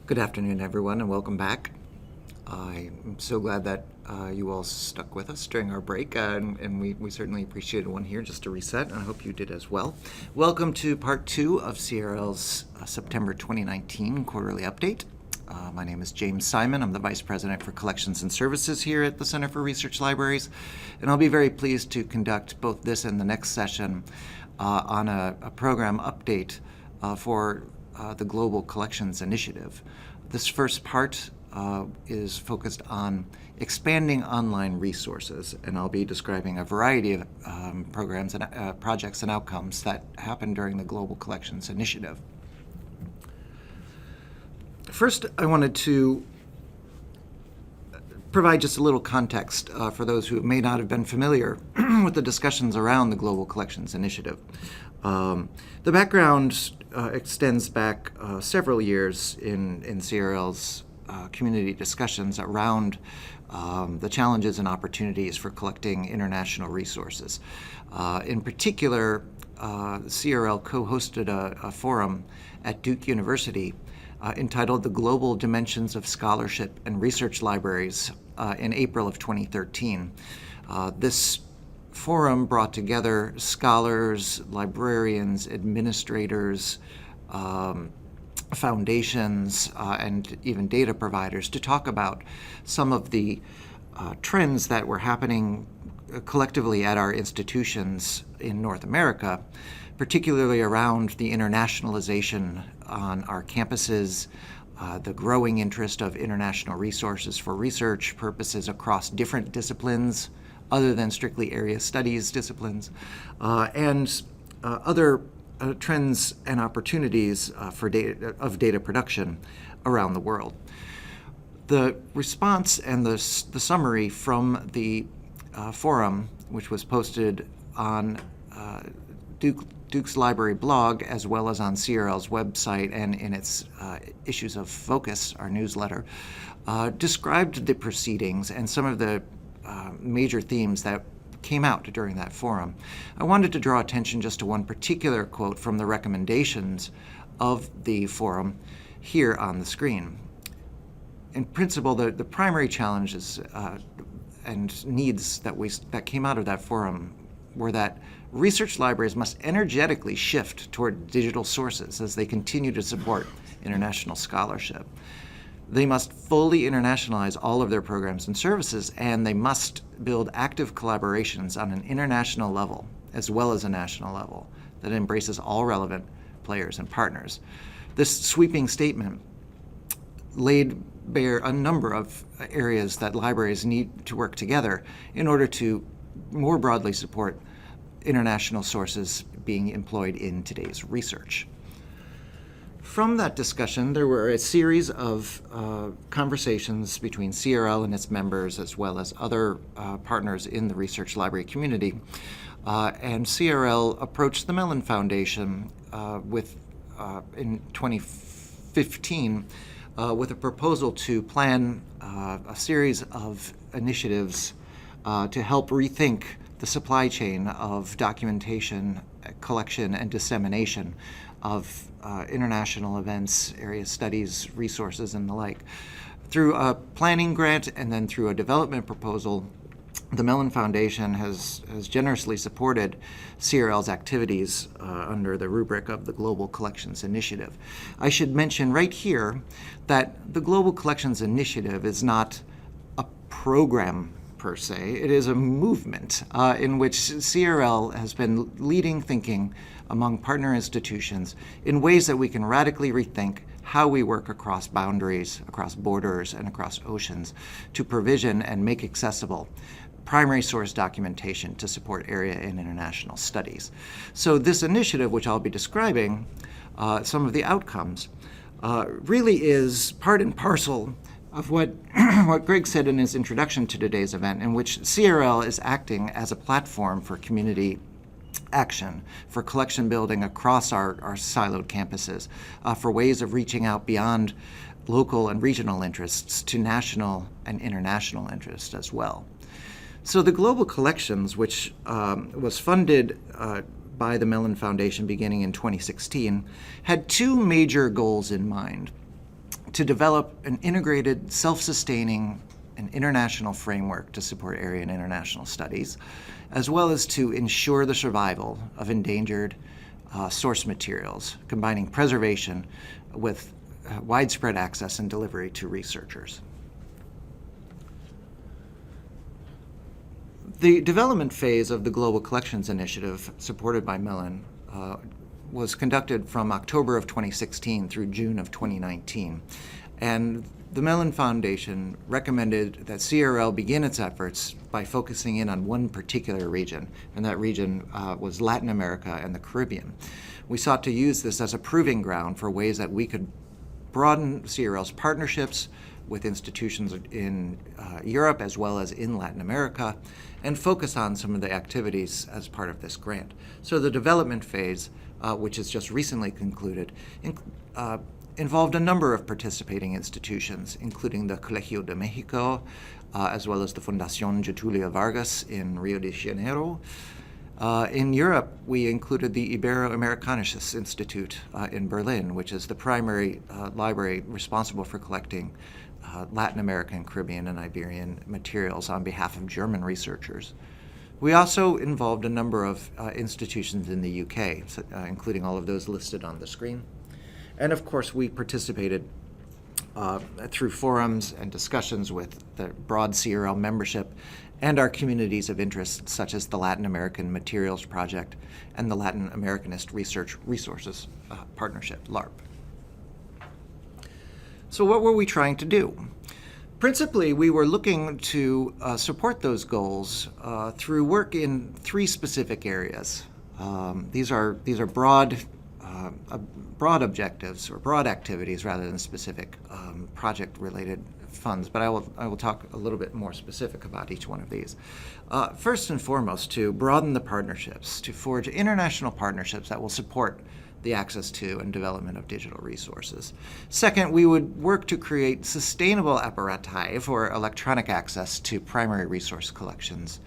Good afternoon, everyone, and welcome back. I'm so glad that you all stuck with us during our break, and we certainly appreciated one here just to reset, and I hope you did as well. Welcome to part 2 of CRL's September 2019 quarterly update. My name is James Simon. I'm the Vice President for Collections and Services here at the Center for Research Libraries, and I'll be very pleased to conduct both this and the next session on a program update for the Global Collections Initiative. This first part is focused on expanding online resources, and I'll be describing a variety of programs and projects and outcomes that happen during the Global Collections Initiative. First, I wanted to provide just a little context for those who may not have been familiar with the discussions around the Global Collections Initiative. The background extends back several years in CRL's community discussions around the challenges and opportunities for collecting international resources. In particular, CRL co-hosted a forum at Duke University entitled The Global Dimensions of Scholarship and Research Libraries in April of 2013. This forum brought together scholars, librarians, administrators, foundations, and even data providers to talk about some of the trends that were happening collectively at our institutions in North America, particularly around the internationalization on our campuses, the growing interest of international resources for research purposes across different disciplines other than strictly area studies disciplines, and other trends and opportunities for data production around the world. The response and the summary from the forum, which was posted on Duke's library blog, as well as on CRL's website and in its Issues of Focus, our newsletter, described the proceedings and some of the major themes that came out during that forum. I wanted to draw attention just to one particular quote from the recommendations of the forum here on the screen. In principle, the primary challenges and needs that came out of that forum were that research libraries must energetically shift toward digital sources as they continue to support international scholarship. They must fully internationalize all of their programs and services, and they must build active collaborations on an international level as well as a national level that embraces all relevant players and partners. This sweeping statement laid bare a number of areas that libraries need to work together in order to more broadly support international sources being employed in today's research. From that discussion, there were a series of conversations between CRL and its members, as well as other partners in the research library community. And CRL approached the Mellon Foundation in 2015 with a proposal to plan a series of initiatives to help rethink the supply chain of documentation, collection, and dissemination of international events, area studies, resources, and the like. Through a planning grant and then through a development proposal, the Mellon Foundation has generously supported CRL's activities under the rubric of the Global Collections Initiative. I should mention right here that the Global Collections Initiative is not a program per se. It is a movement in which CRL has been leading thinking among partner institutions in ways that we can radically rethink how we work across boundaries, across borders, and across oceans to provision and make accessible primary source documentation to support area and international studies. So this initiative, which I'll be describing some of the outcomes, really is part and parcel of what Greg said in his introduction to today's event, in which CRL is acting as a platform for community action, for collection building across our siloed campuses, for ways of reaching out beyond local and regional interests to national and international interests as well. So the Global Collections, which was funded by the Mellon Foundation beginning in 2016, had two major goals in mind: to develop an integrated, self-sustaining, and international framework to support area and international studies, as well as to ensure the survival of endangered source materials, combining preservation with widespread access and delivery to researchers. The development phase of the Global Collections Initiative, supported by Mellon, was conducted from October of 2016 through June of 2019. And the Mellon Foundation recommended that CRL begin its efforts by focusing in on one particular region, and that region was Latin America and the Caribbean. We sought to use this as a proving ground for ways that we could broaden CRL's partnerships with institutions in Europe as well as in Latin America, and focus on some of the activities as part of this grant. So the development phase, which has just recently concluded, involved a number of participating institutions, including the Colegio de Mexico, as well as the Fundación Getulio Vargas in Rio de Janeiro. In Europe, we included the Ibero-Americanisches Institute in Berlin, which is the primary library responsible for collecting Latin American, Caribbean, and Iberian materials on behalf of German researchers. We also involved a number of institutions in the UK, including all of those listed on the screen. And of course, we participated through forums and discussions with the broad CRL membership and our communities of interest, such as the Latin American Materials Project and the Latin Americanist Research Resources Partnership, LARP. So what were we trying to do? Principally, we were looking to support those goals through work in three specific areas. These are broad objectives, or broad activities rather than specific project-related funds, but I will talk a little bit more specific about each one of these. First and foremost, to broaden the partnerships, to forge international partnerships that will support the access to and development of digital resources. Second, we would work to create sustainable apparati for electronic access to primary resource collections.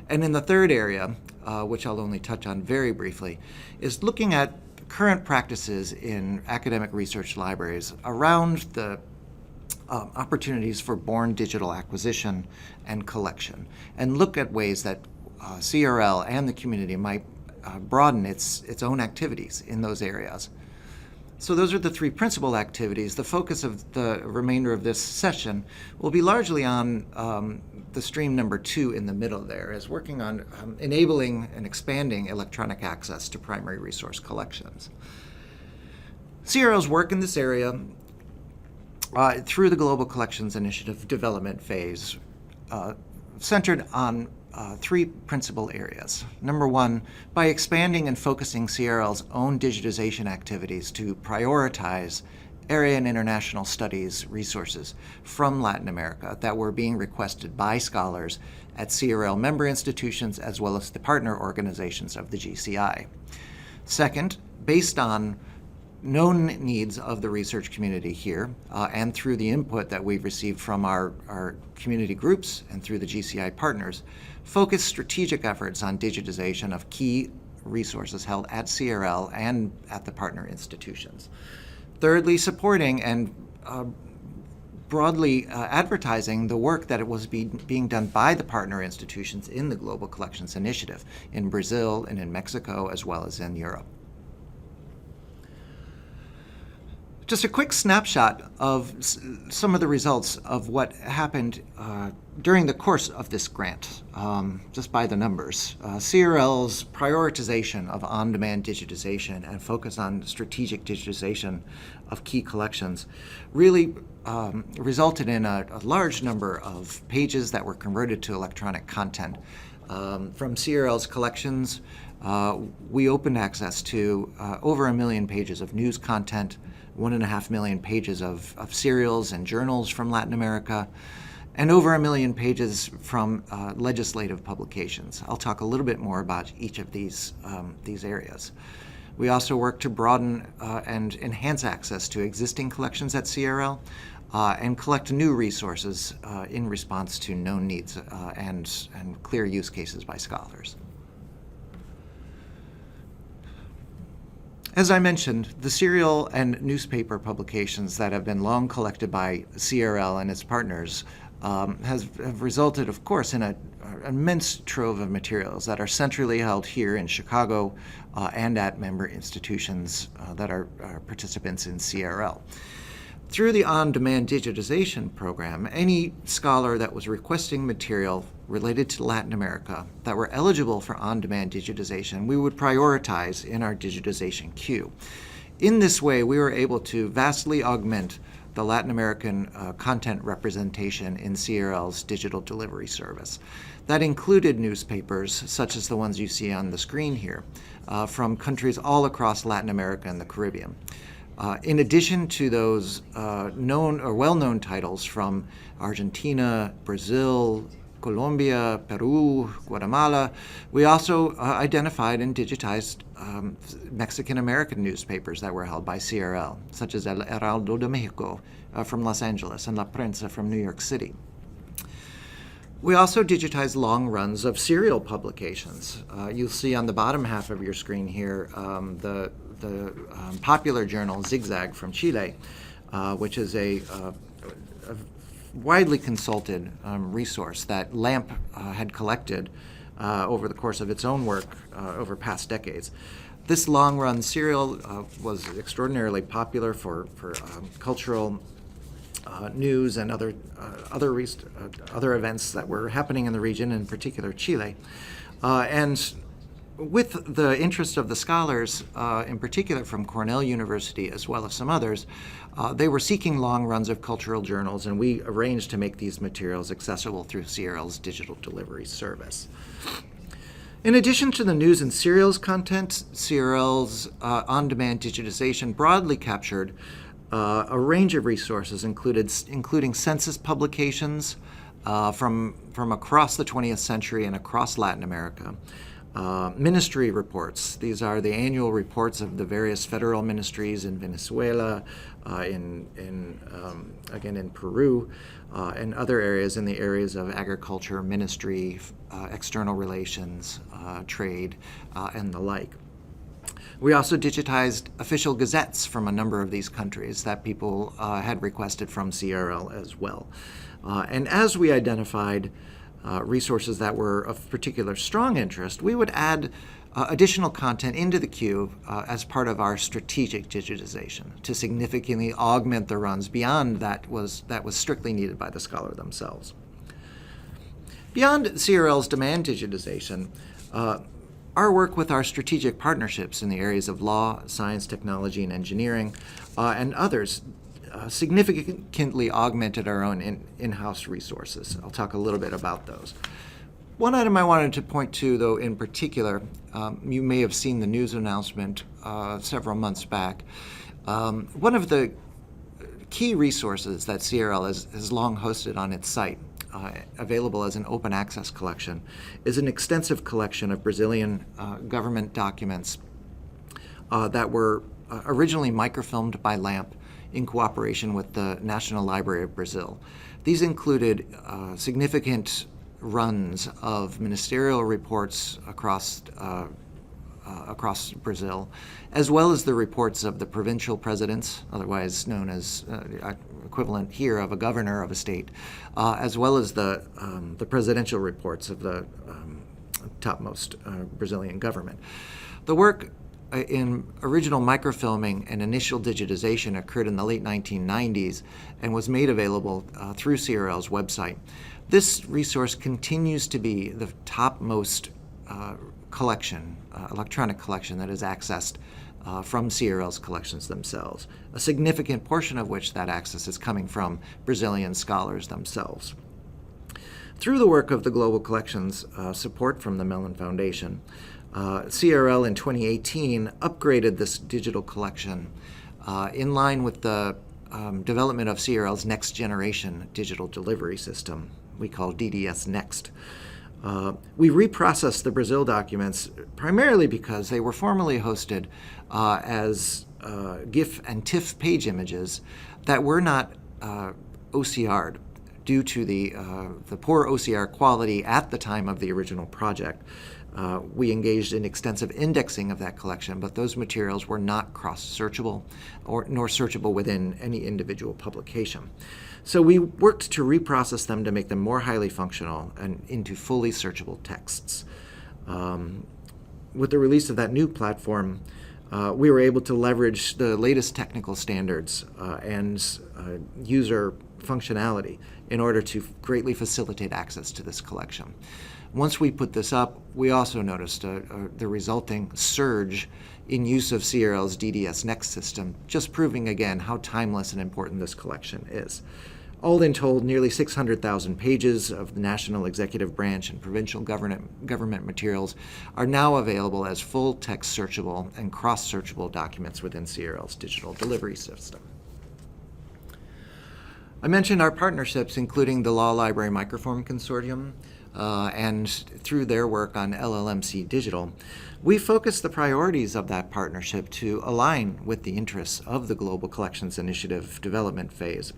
And in the third area, which I'll only touch on very briefly, is looking at current practices in academic research libraries around the opportunities for born digital acquisition and collection, and look at ways that CRL and the community might broaden its own activities in those areas. So those are the three principal activities. The focus of the remainder of this session will be largely on the stream number 2 in the middle there, is working on enabling and expanding electronic access to primary resource collections. CRL's work in this area through the Global Collections Initiative development phase centered on three principal areas. Number one, by expanding and focusing CRL's own digitization activities to prioritize area and international studies resources from Latin America that were being requested by scholars at CRL member institutions as well as the partner organizations of the GCI. Second, based on known needs of the research community here, and through the input that we've received from our community groups and through the GCI partners, focus strategic efforts on digitization of key resources held at CRL and at the partner institutions. Thirdly, supporting and broadly advertising the work that it was being done by the partner institutions in the Global Collections Initiative in Brazil and in Mexico, as well as in Europe. Just a quick snapshot of some of the results of what happened during the course of this grant, just by the numbers. CRL's prioritization of on-demand digitization and focus on strategic digitization of key collections really resulted in a large number of pages that were converted to electronic content. From CRL's collections, we opened access to over 1 million pages of news content, 1.5 million pages of serials and journals from Latin America, and over 1 million pages from legislative publications. I'll talk a little bit more about each of these areas. We also work to broaden and enhance access to existing collections at CRL and collect new resources in response to known needs and clear use cases by scholars. As I mentioned, the serial and newspaper publications that have been long collected by CRL and its partners have resulted, of course, in an immense trove of materials that are centrally held here in Chicago and at member institutions that are participants in CRL. Through the on-demand digitization program, any scholar that was requesting material related to Latin America that were eligible for on-demand digitization, we would prioritize in our digitization queue. In this way, we were able to vastly augment the Latin American content representation in CRL's digital delivery service. That included newspapers, such as the ones you see on the screen here, from countries all across Latin America and the Caribbean. In addition to those known or well-known titles from Argentina, Brazil, Colombia, Peru, Guatemala, we also identified and digitized Mexican-American newspapers that were held by CRL, such as El Heraldo de Mexico from Los Angeles and La Prensa from New York City. We also digitized long runs of serial publications. You'll see on the bottom half of your screen here the popular journal Zigzag from Chile, which is a widely consulted resource that LAMP had collected over the course of its own work over past decades. This long-run serial was extraordinarily popular for cultural news and other events that were happening in the region, in particular Chile. And with the interest of the scholars, in particular from Cornell University as well as some others, they were seeking long runs of cultural journals, and we arranged to make these materials accessible through CRL's digital delivery service. In addition to the news and serials content, CRL's on-demand digitization broadly captured a range of resources, including census publications from across the 20th century and across Latin America. Ministry reports. These are the annual reports of the various federal ministries in Venezuela, again in Peru, and other areas in the areas of agriculture, ministry, external relations, trade, and the like. We also digitized official gazettes from a number of these countries that people had requested from CRL as well. And as we identified resources that were of particular strong interest, we would add additional content into the queue as part of our strategic digitization to significantly augment the runs beyond that was strictly needed by the scholar themselves. Beyond CRL's demand digitization, our work with our strategic partnerships in the areas of law, science, technology, and engineering, and others significantly augmented our own in-house resources. I'll talk a little bit about those. One item I wanted to point to, though, in particular, you may have seen the news announcement several months back. One of the key resources that CRL has long hosted on its site, available as an open access collection, is an extensive collection of Brazilian government documents that were originally microfilmed by LAMP in cooperation with the National Library of Brazil. These included significant runs of ministerial reports across Brazil, as well as the reports of the provincial presidents, otherwise known as equivalent here of a governor of a state, as well as the presidential reports of the topmost Brazilian government. The work in original microfilming and initial digitization occurred in the late 1990s and was made available through CRL's website. This resource continues to be the topmost collection, electronic collection that is accessed from CRL's collections themselves, a significant portion of which that access is coming from Brazilian scholars themselves. Through the work of the Global Collections support from the Mellon Foundation, CRL in 2018 upgraded this digital collection in line with the development of CRL's next generation digital delivery system we call DDS Next. We reprocessed the Brazil documents primarily because they were formerly hosted as GIF and TIFF page images that were not OCR'd due to the poor OCR quality at the time of the original project. We engaged in extensive indexing of that collection, but those materials were not cross-searchable nor searchable within any individual publication. So we worked to reprocess them to make them more highly functional and into fully searchable texts. With the release of that new platform, we were able to leverage the latest technical standards and user functionality in order to greatly facilitate access to this collection. Once we put this up, we also noticed the resulting surge in use of CRL's DDS Next system, just proving again how timeless and important this collection is. All in told, nearly 600,000 pages of the national executive branch and provincial government materials are now available as full text searchable and cross-searchable documents within CRL's digital delivery system. I mentioned our partnerships, including the Law Library Microform Consortium, and through their work on LLMC Digital, we focused the priorities of that partnership to align with the interests of the Global Collections Initiative development phase.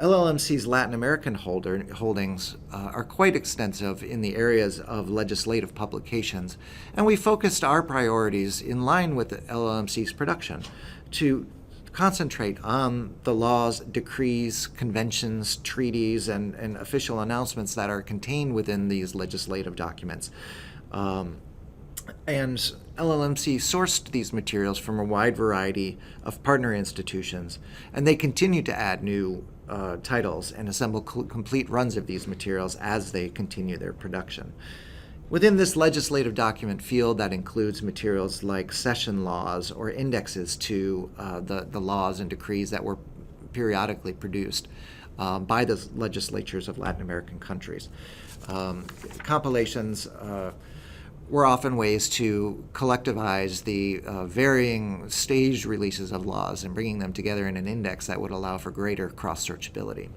LLMC's Latin American holdings are quite extensive in the areas of legislative publications, and we focused our priorities in line with LLMC's production to concentrate on the laws, decrees, conventions, treaties, and official announcements that are contained within these legislative documents. And LLMC sourced these materials from a wide variety of partner institutions, and they continue to add new titles and assemble complete runs of these materials as they continue their production. Within this legislative document field, that includes materials like session laws or indexes to the laws and decrees that were periodically produced by the legislatures of Latin American countries. Compilations were often ways to collectivize the varying staged releases of laws and bringing them together in an index that would allow for greater cross-searchability.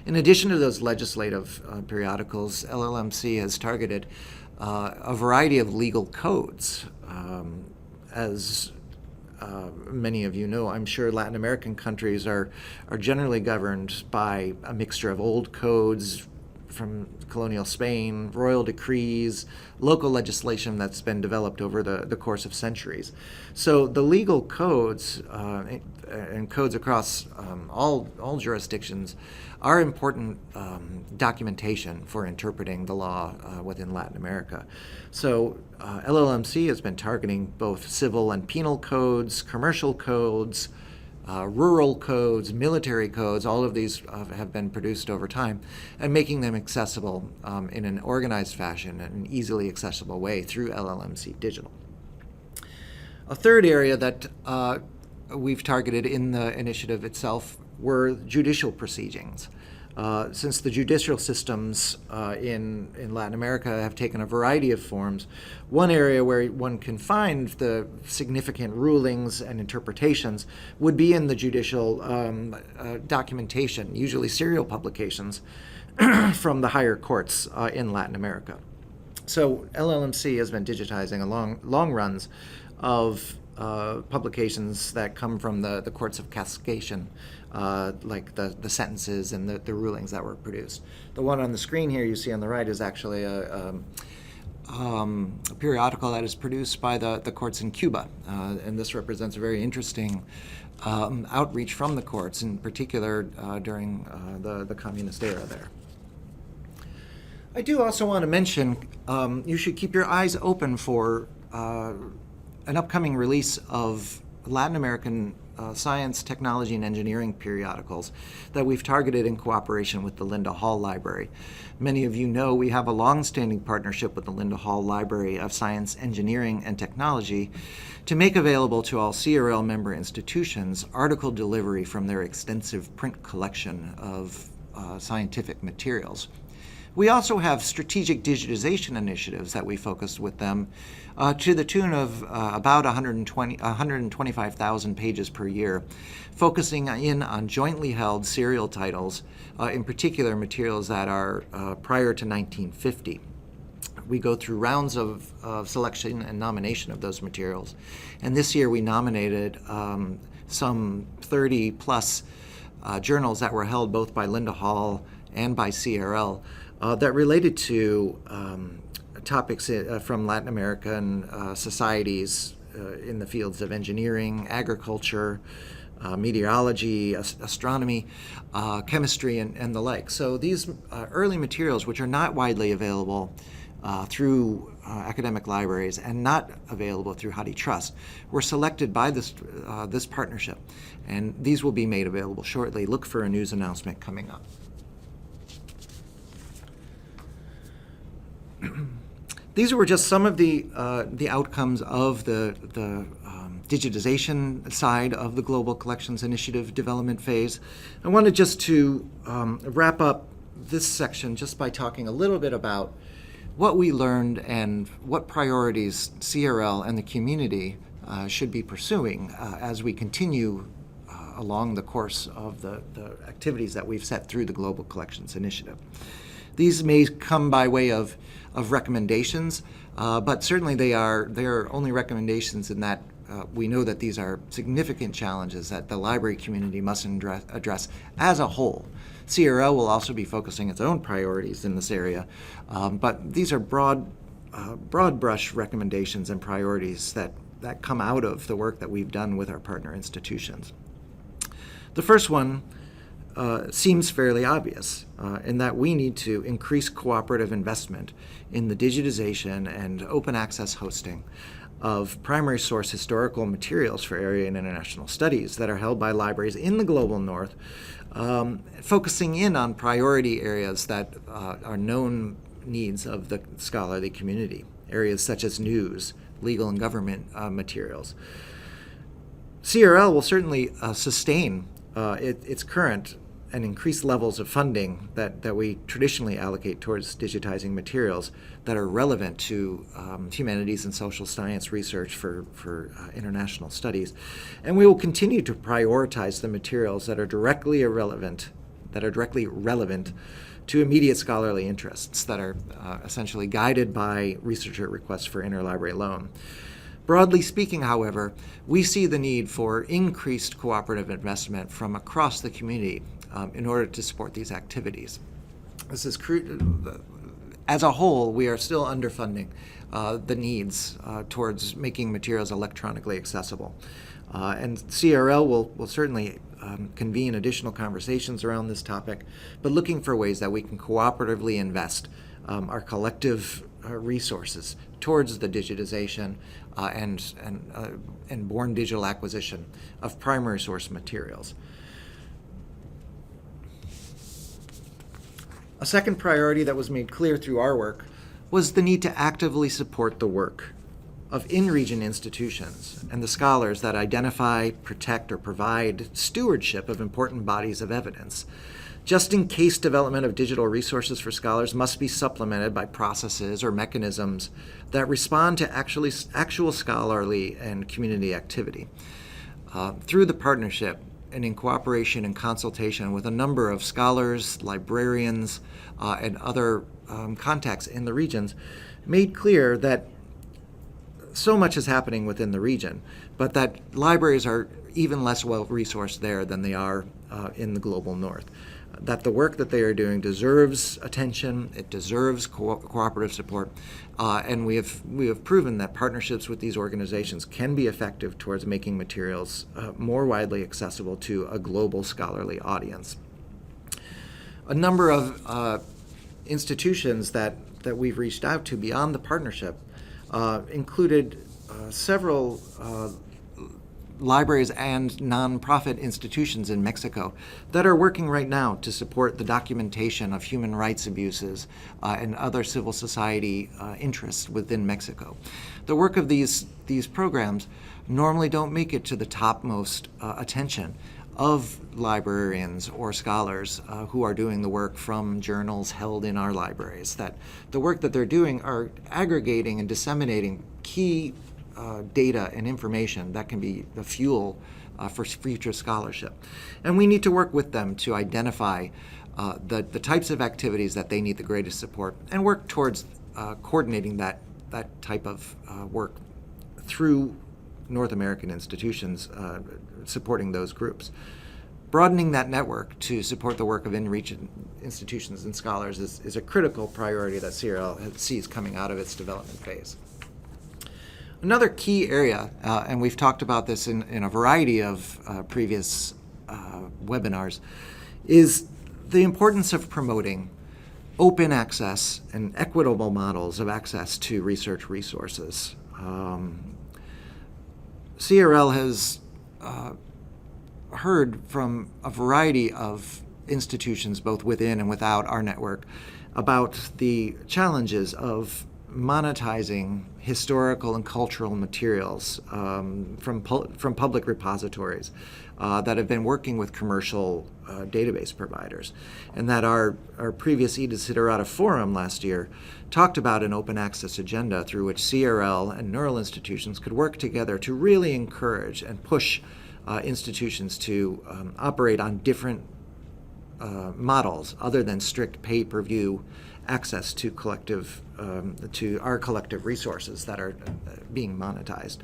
In addition to those legislative periodicals, LLMC has targeted a variety of legal codes. As many of you know, I'm sure Latin American countries are generally governed by a mixture of old codes from colonial Spain, royal decrees, local legislation that's been developed over the course of centuries. So the legal codes and codes across all jurisdictions are important documentation for interpreting the law within Latin America. So LLMC has been targeting both civil and penal codes, commercial codes, rural codes, military codes. All of these have been produced over time, and making them accessible in an organized fashion and an easily accessible way through LLMC Digital. A third area that we've targeted in the initiative itself were judicial proceedings. Since the judicial systems in Latin America have taken a variety of forms, one area where one can find the significant rulings and interpretations would be in the judicial documentation, usually serial publications from the higher courts in Latin America. So LLMC has been digitizing long runs of publications that come from the courts of cascation, like the sentences and the rulings that were produced. The one on the screen here you see on the right is actually a periodical that is produced by the courts in Cuba, and this represents a very interesting outreach from the courts, in particular during the communist era there. I do also want to mention you should keep your eyes open for an upcoming release of Latin American science, technology, and engineering periodicals that we've targeted in cooperation with the Linda Hall Library. Many of you know we have a long-standing partnership with the Linda Hall Library of Science, Engineering, and Technology to make available to all CRL member institutions article delivery from their extensive print collection of scientific materials. We also have strategic digitization initiatives that we focused with them to the tune of about 125,000 pages per year, focusing in on jointly held serial titles, in particular materials that are prior to 1950. We go through rounds of selection and nomination of those materials, and this year we nominated some 30 plus journals that were held both by Linda Hall and by CRL that related to topics from Latin American societies in the fields of engineering, agriculture, meteorology, astronomy, chemistry, and the like. So these early materials, which are not widely available through academic libraries and not available through HathiTrust, were selected by this partnership, and these will be made available shortly. Look for a news announcement coming up. These were just some of the outcomes of the digitization side of the Global Collections Initiative development phase. I wanted just to wrap up this section just by talking a little bit about what we learned and what priorities CRL and the community should be pursuing as we continue along the course of the activities that we've set through the Global Collections Initiative. These may come by way of recommendations, but certainly they are only recommendations in that we know that these are significant challenges that the library community must address as a whole. CRL will also be focusing its own priorities in this area, but these are broad brush recommendations and priorities that come out of the work that we've done with our partner institutions. The first one seems fairly obvious in that we need to increase cooperative investment in the digitization and open access hosting of primary source historical materials for area and international studies that are held by libraries in the global north, focusing in on priority areas that are known needs of the scholarly community, areas such as news, legal and government materials. CRL will certainly sustain its current and increased levels of funding that we traditionally allocate towards digitizing materials that are relevant to humanities and social science research for international studies. And we will continue to prioritize the materials that are directly relevant to immediate scholarly interests that are essentially guided by researcher requests for interlibrary loan. Broadly speaking, however, we see the need for increased cooperative investment from across the community in order to support these activities. This is as a whole, we are still underfunding the needs towards making materials electronically accessible. And CRL will certainly convene additional conversations around this topic, but looking for ways that we can cooperatively invest our collective resources towards the digitization and born digital acquisition of primary source materials. A second priority that was made clear through our work was the need to actively support the work of in-region institutions and the scholars that identify, protect, or provide stewardship of important bodies of evidence. Just-in-case development of digital resources for scholars must be supplemented by processes or mechanisms that respond to actual scholarly and community activity. Through the partnership, and in cooperation and consultation with a number of scholars, librarians, and other contacts in the regions, made clear that so much is happening within the region, but that libraries are even less well-resourced there than they are in the global north. That the work that they are doing deserves attention, it deserves cooperative support, and we have proven that partnerships with these organizations can be effective towards making materials more widely accessible to a global scholarly audience. A number of institutions that we've reached out to beyond the partnership included several libraries and nonprofit institutions in Mexico that are working right now to support the documentation of human rights abuses and other civil society interests within Mexico. The work of these programs normally don't make it to the topmost attention of librarians or scholars who are doing the work from journals held in our libraries. That the work that they're doing are aggregating and disseminating key data and information that can be the fuel for future scholarship. And we need to work with them to identify the types of activities that they need the greatest support and work towards coordinating that type of work through North American institutions supporting those groups. broadening that network to support the work of in-region institutions and scholars is a critical priority that CRL sees coming out of its development phase. Another key area, and we've talked about this in a variety of previous webinars, is the importance of promoting open access and equitable models of access to research resources. CRL has heard from a variety of institutions, both within and without our network, about the challenges of monetizing historical and cultural materials from public repositories that have been working with commercial database providers. And that our previous E Desiderata forum last year talked about an open access agenda through which CRL and neural institutions could work together to really encourage and push institutions to operate on different models other than strict pay-per-view access to to our collective resources that are being monetized.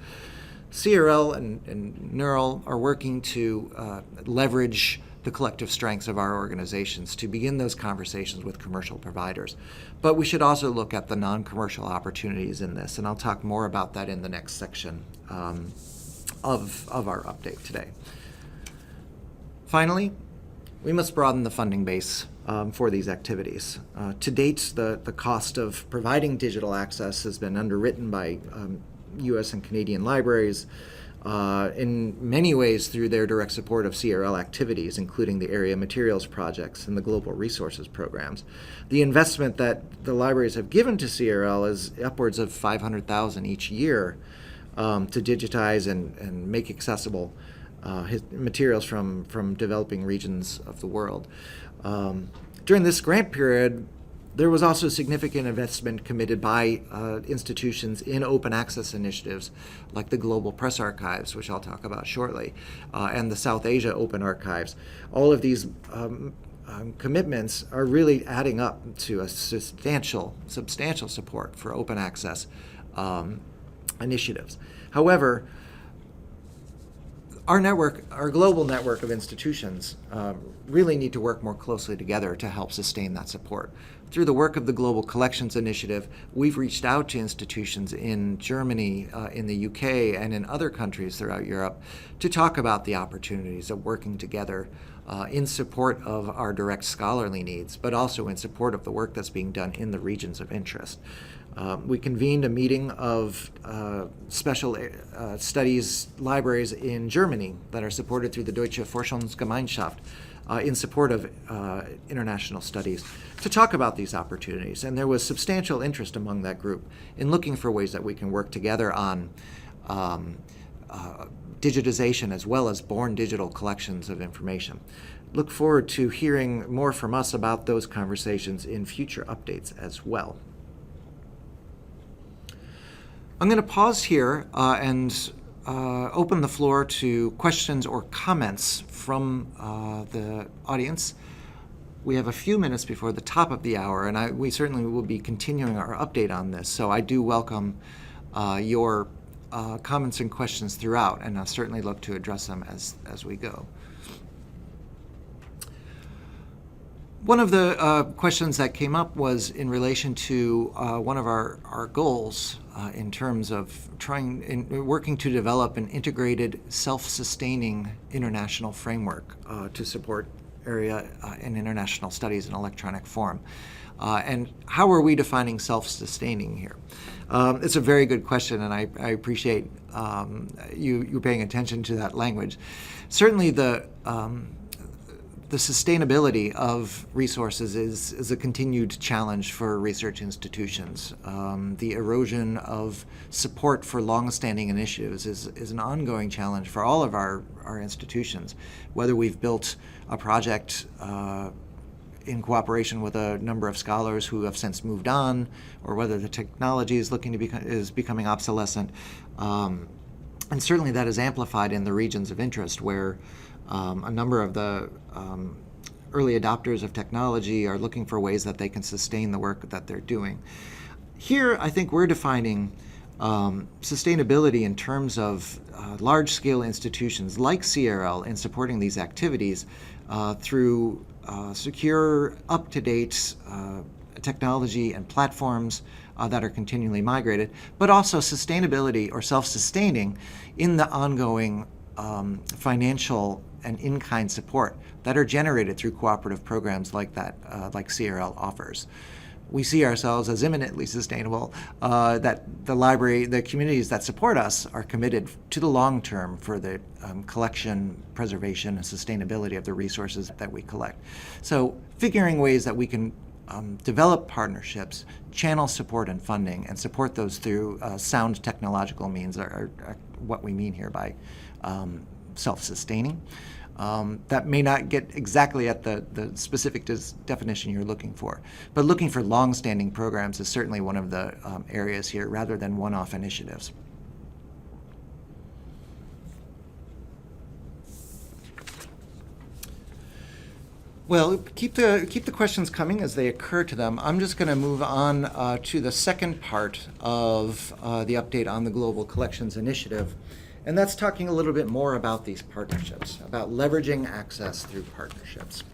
CRL and Neural are working to leverage the collective strengths of our organizations to begin those conversations with commercial providers. But we should also look at the non-commercial opportunities in this, and I'll talk more about that in the next section of our update today. Finally, we must broaden the funding base for these activities. To date, the cost of providing digital access has been underwritten by U.S. and Canadian libraries in many ways through their direct support of CRL activities, including the area materials projects and the global resources programs. The investment that the libraries have given to CRL is upwards of $500,000 each year to digitize and make accessible materials from developing regions of the world. During this grant period, there was also significant investment committed by institutions in open access initiatives like the Global Press Archives, which I'll talk about shortly, and the South Asia Open Archives. All of these commitments are really adding up to a substantial support for open access initiatives. However, our global network of institutions really need to work more closely together to help sustain that support. Through the work of the Global Collections Initiative, we've reached out to institutions in Germany, in the UK, and in other countries throughout Europe to talk about the opportunities of working together in support of our direct scholarly needs, but also in support of the work that's being done in the regions of interest. We convened a meeting of special studies libraries in Germany that are supported through the Deutsche Forschungsgemeinschaft in support of international studies to talk about these opportunities. And there was substantial interest among that group in looking for ways that we can work together on digitization as well as born digital collections of information. Look forward to hearing more from us about those conversations in future updates as well. I'm going to pause here and open the floor to questions or comments from the audience. We have a few minutes before the top of the hour, and we certainly will be continuing our update on this. So I do welcome your comments and questions throughout, and I'll certainly look to address them as we go. One of the questions that came up was in relation to one of our goals in terms of working to develop an integrated, self-sustaining international framework to support area and international studies in electronic form. And how are we defining self-sustaining here? It's a very good question, and I appreciate you paying attention to that language. Certainly the sustainability of resources is a continued challenge for research institutions. The erosion of support for long-standing initiatives is an ongoing challenge for all of our institutions, whether we've built a project in cooperation with a number of scholars who have since moved on, or whether the technology is becoming obsolescent. And certainly that is amplified in the regions of interest where a number of the early adopters of technology are looking for ways that they can sustain the work that they're doing. Here, I think we're defining Sustainability in terms of large-scale institutions like CRL in supporting these activities through secure, up-to-date technology and platforms that are continually migrated, but also sustainability or self-sustaining in the ongoing financial and in-kind support that are generated through cooperative programs like that, like CRL offers. We see ourselves as imminently sustainable, that the library, the communities that support us are committed to the long term for the collection, preservation, and sustainability of the resources that we collect. So figuring ways that we can develop partnerships, channel support and funding, and support those through sound technological means are what we mean here by self-sustaining. That may not get exactly at the specific definition you're looking for, but looking for long-standing programs is certainly one of the areas here rather than one-off initiatives. Well, keep the questions coming as they occur to them. I'm just going to move on to the second part of the update on the Global Collections Initiative. And that's talking a little bit more about these partnerships, about leveraging access through partnerships.